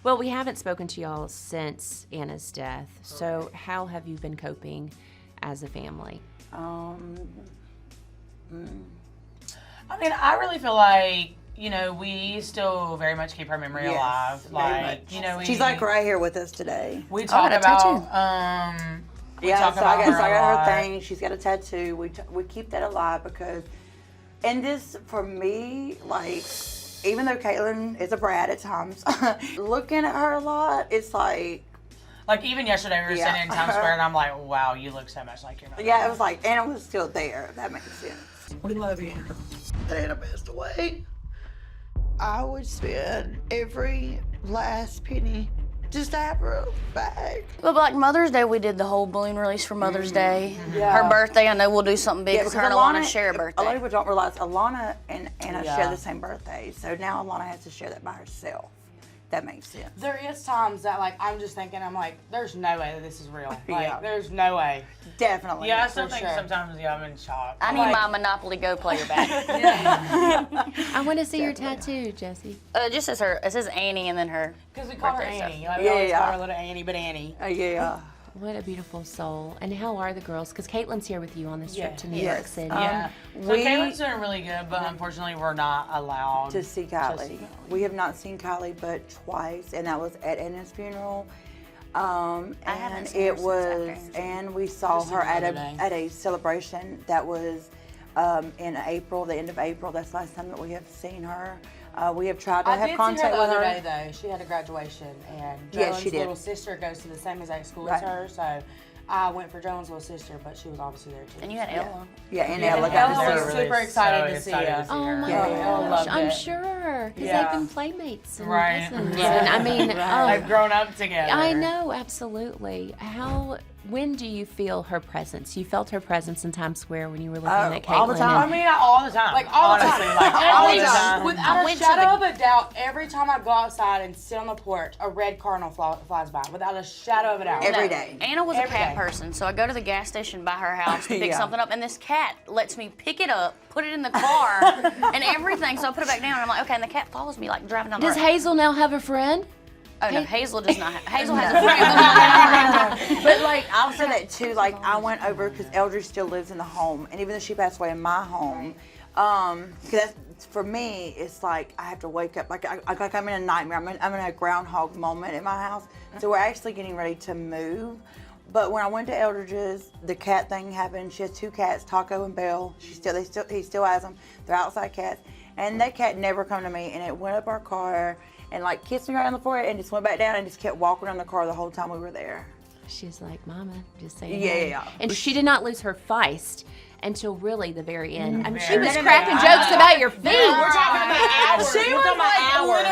Well, we haven't spoken to y'all since Anna's death. So how have you been coping as a family? I mean, I really feel like, we still very much keep her memory alive. Like, she's like right here with us today. We talk about, I got her thing. She's got a tattoo. We keep that alive because, and this for me, like, even though Kaitlyn is a brat at times, looking at her a lot, it's like even yesterday we were sitting in Times Square and I'm like, wow, you look so much like your mother. Yeah, it was like Anna was still there. If that makes sense. We love you. Anna passed away. I would spend every last penny just to have her back. But like Mother's Day, we did the whole balloon release for Mother's Day. Yeah. Her birthday, I know we'll do something big because her and Alana share a birthday. A lot of people don't realize Alana and Anna share the same birthday, so now Alana has to share that by herself. That makes sense. There is times that I'm just thinking, there's no way that this is real. There's no way. Definitely. Yeah, I still think sometimes, I'm in shock. I need my Monopoly Go player back. I want to see your tattoo, Jessie. It just says her. It says Annie and then her. Because we call her Annie. We always call her little Annie, but Annie. Yeah. What a beautiful soul. And how are the girls? Because Kaitlyn's here with you on this trip to New York City. Yeah. So Kaitlyn's doing really good, but unfortunately we're not allowed to see Kylie. We have not seen Kylie but twice, and that was at Anna's funeral. And it was, and we saw her at a celebration that was in April, the end of April. That's the last time that we have seen her. We have tried to have contact with her. I did see her the other day, though. She had a graduation, and Joan's little sister goes to the same exact school as her, so I went for Joan's little sister, but she was obviously there, too. And you had Ella. Yeah, and Ella got to see her. Ella was super excited to see us. Oh, my gosh, I'm sure. Because they've been playmates and cousins. Yeah. And, they've grown up together. I know, absolutely. When do you feel her presence? You felt her presence in Times Square when you were looking at Kaitlyn. All the time. I mean, all the time. All the Honestly, time. all the time. Without a shadow of a doubt, every time I go outside and sit on the porch, a red cardinal flies by. Without a shadow of a doubt. Every day. Anna was a cat person, so I go to the gas station by her house to pick something up, and this cat lets me pick it up, put it in the car, and everything, so I put it back down, and I'm like, okay, and the cat follows me, driving down the road. Does Hazel now have a friend? Oh, no, Hazel does not. Hazel has a friend, but not a friend. But I'll say that too. I went over because Eldridge still lives in the home, and even though she passed away in my home, because for me, it's I have to wake up I'm in a nightmare. I'm in a groundhog moment in my house. So we're actually getting ready to move. But when I went to Eldridge's, the cat thing happened. She has 2 cats, Taco and Belle. He still has them. They're outside cats, and that cat never come to me, and it went up our car. And kissed me right on the forehead and just went back down and just kept walking around the car the whole time we were there. She's like, Mama, just saying. Yeah. And she did not lose her feist until really the very end. I mean, she Very was cracking jokes about your feet. We're talking about hours. She was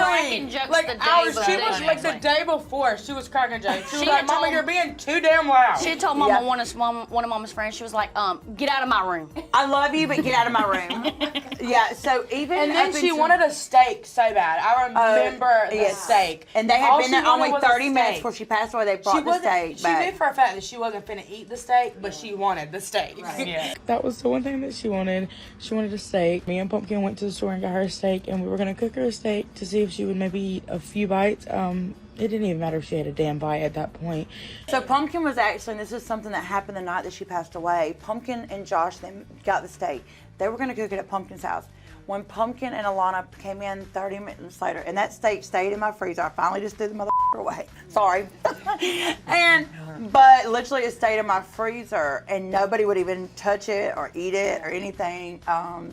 cracking jokes the day before. She was the day before. She was cracking jokes. She was like, Mama, you're being too damn loud. She had told Mama, one of Mama's friends, she was like, get out of my room. I love you, but get out of my room. Yeah, so even. And then she wanted a steak so bad. I remember the steak. And they had been there only 30 minutes before she passed away. They brought the steak back. She knew for a fact that she wasn't finna eat the steak, but she wanted the steak. Right. Yeah. That was the one thing that she wanted. She wanted a steak. Me and Pumpkin went to the store and got her a steak, and we were gonna cook her a steak to see if she would maybe eat a few bites. It didn't even matter if she had a damn bite at that point. So Pumpkin was actually, and this is something that happened the night that she passed away. Pumpkin and Josh then got the steak. They were gonna cook it at Pumpkin's house. When Pumpkin and Alana came in 30 minutes later, and that steak stayed in my freezer. I finally just threw the motherfucker away. Sorry. But literally it stayed in my freezer, and nobody would even touch it or eat it or anything.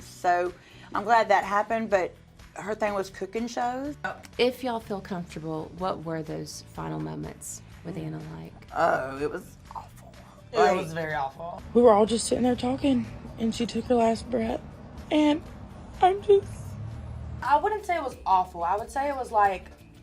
So I'm glad that happened, but her thing was cooking shows. If y'all feel comfortable, what were those final moments with Anna like? Oh, it was awful. It was very awful. We were all just sitting there talking, and she took her last breath, and I wouldn't say it was awful. I would say it was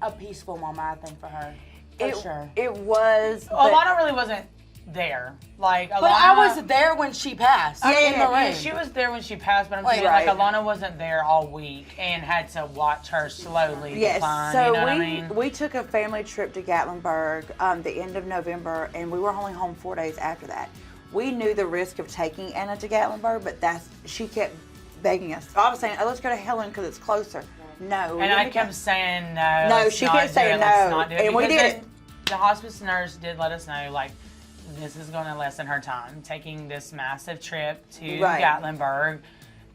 a peaceful moment, I think, for her. For sure. It was. Alana really wasn't there. Alana, but I was there when she passed. In the room. She was there when she passed, but I'm saying Alana wasn't there all week and had to watch her slowly decline. So you know what I mean? we took a family trip to Gatlinburg the end of November, and we were only home 4 days after that. We knew the risk of taking Anna to Gatlinburg, but she kept begging us. I was saying, let's go to Helen because it's closer. No. And I kept saying no. No, let's she not kept do saying it, let's no, not do it. and we Because did it. The hospice nurse did let us know, like, this is going to lessen her time. Taking this massive trip to Right. Gatlinburg,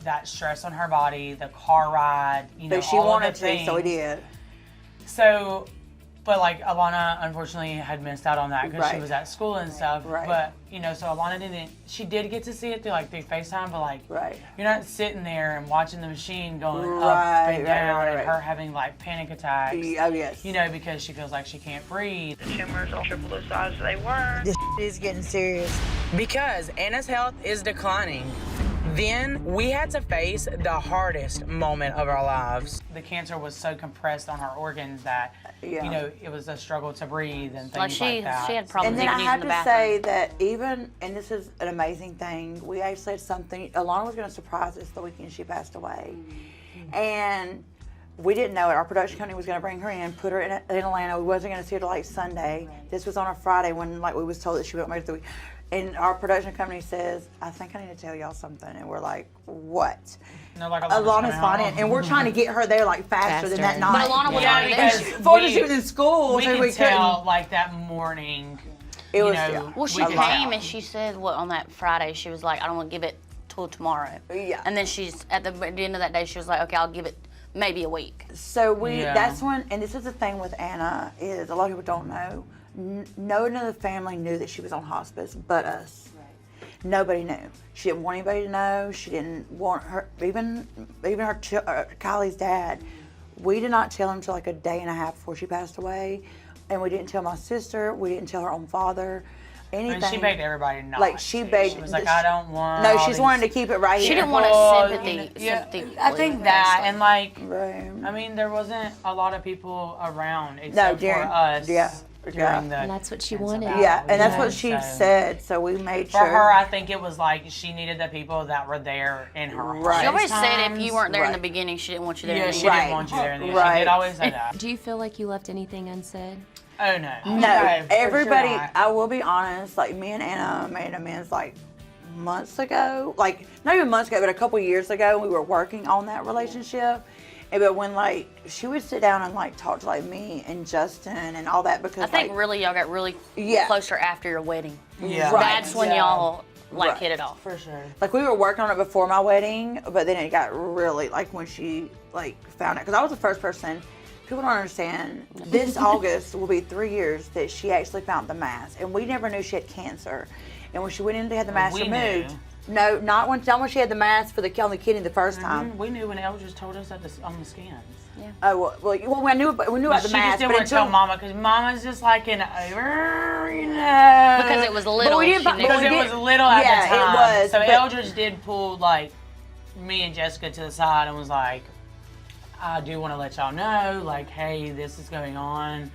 that stress on her body, the car ride, But she all wanted of the things. to, so we did. So, but like Alana unfortunately had missed out on that because she Right. was at school and stuff. Right. But so Alana didn't. She did get to see it through FaceTime, but like Right. you're not sitting there and watching the machine going up Right, and right, down right, and right. her having like panic attacks. Oh, yes. Because she feels like she can't breathe. The tumors are triple the size they were. This is getting serious. Because Anna's health is declining, then we had to face the hardest moment of our lives. The cancer was so compressed on her organs that it was a struggle to breathe and things like that. She had problems And then even I using have the to bathroom. say that even, and this is an amazing thing, we actually had something, Alana was going to surprise us the weekend she passed away. And we didn't know it. Our production company was going to bring her in, put her in Atlanta. We wasn't going to see her till like Sunday. This was on a Friday when we was told that she wouldn't make it through. And our production company says, I think I need to tell y'all something. And we're like, what? No, like Alana's fine. And we're trying to get her there faster than that night. But Alana was already because there. Fortunately, she was in school, we so could we tell couldn't. that morning. It was, Well, she we could came tell. and she said on that Friday, she was like, I don't want to give it till tomorrow. Yeah. And then she's, at the end of that day, she was like, okay, I'll give it maybe a week. So Yeah. that's when, and this is the thing with Anna, is a lot of people don't know. No one in the family knew that she was on hospice but us. Nobody knew. She didn't want anybody to know. She didn't want her, even Kylie's dad. We did not tell him until a day and a half before she passed away. And we didn't tell my sister. We didn't tell her own father. Anything. And she begged everybody not she to. begged. She was like, I don't want. No, all she's these wanted to keep it right She here. didn't want a sympathy. I think that, and Right. I mean, there wasn't a lot of people around No, except during, for us. yeah. During the And that's what she cancer wanted. battle, Yeah, and that's you know, what she so- said. So we made For sure. her, I think it was like she needed the people that were there in her Right. She always said if times. you weren't there in the Right. beginning, she didn't want you there. Yeah, in the she end. didn't want you there in the end. Right. She did always say that. Do you feel like you left anything unsaid? Oh, no. No, for everybody, sure not. I will be honest, me and Anna made amends months ago. Not even months ago, but a couple years ago, we were working on that relationship. But when she would sit down and talk to me and Justin and all that because I think really y'all got really Yeah. closer after your wedding. Yeah. Right. That's when y'all Right. hit it off. For sure. we were working on it before my wedding, but then it got really when she found out, because I was the first person. People don't understand. This August will be 3 years that she actually found the mass, and we never knew she had cancer. And when she went in to have the mass we removed, knew. no, not when she had the mass on the kidney the first time. We knew when Eldridge told us that on the scans. Oh well, we knew about the She mass, just but didn't want to until tell Mama because Mama's just in over, Because it was little. we didn't she find- knew. Because we it did- was little at yeah, the time. it was, So but- Eldridge did pull me and Jessica to the side and was like, I do want to let y'all know, hey, this is going on.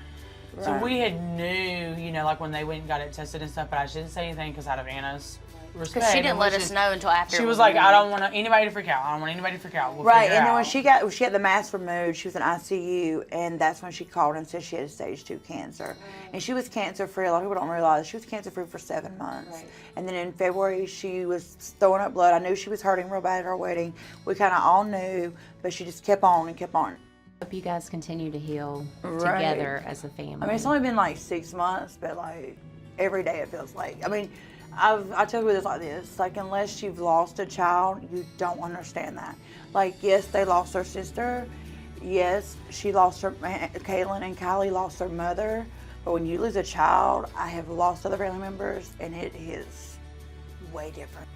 So Right. we had knew, when they went and got it tested and stuff, but I shouldn't say anything because out of Anna's respect. Because she didn't and let which us is- know until after. She it was was like, I removed. don't want anybody to freak out. I don't want anybody to freak out. We'll Right, figure it and then out. when she had the mass removed, she was in ICU, and that's when she called and said she had stage 2 cancer. And she was cancer free. A lot of people don't realize she was cancer free for 7 months. And then in February, she was throwing up blood. I knew she was hurting real bad at our wedding. We kind of all knew, but she just kept on and kept on. Hope you guys continue to heal Right. together as a family. I mean, it's only been 6 months, but every day it feels I mean, I tell you this like this, unless you've lost a child, you don't understand that. Yes, they lost their sister. Yes, she lost her, Kaitlyn and Kylie lost their mother. But when you lose a child, I have lost other family members, and it is way different.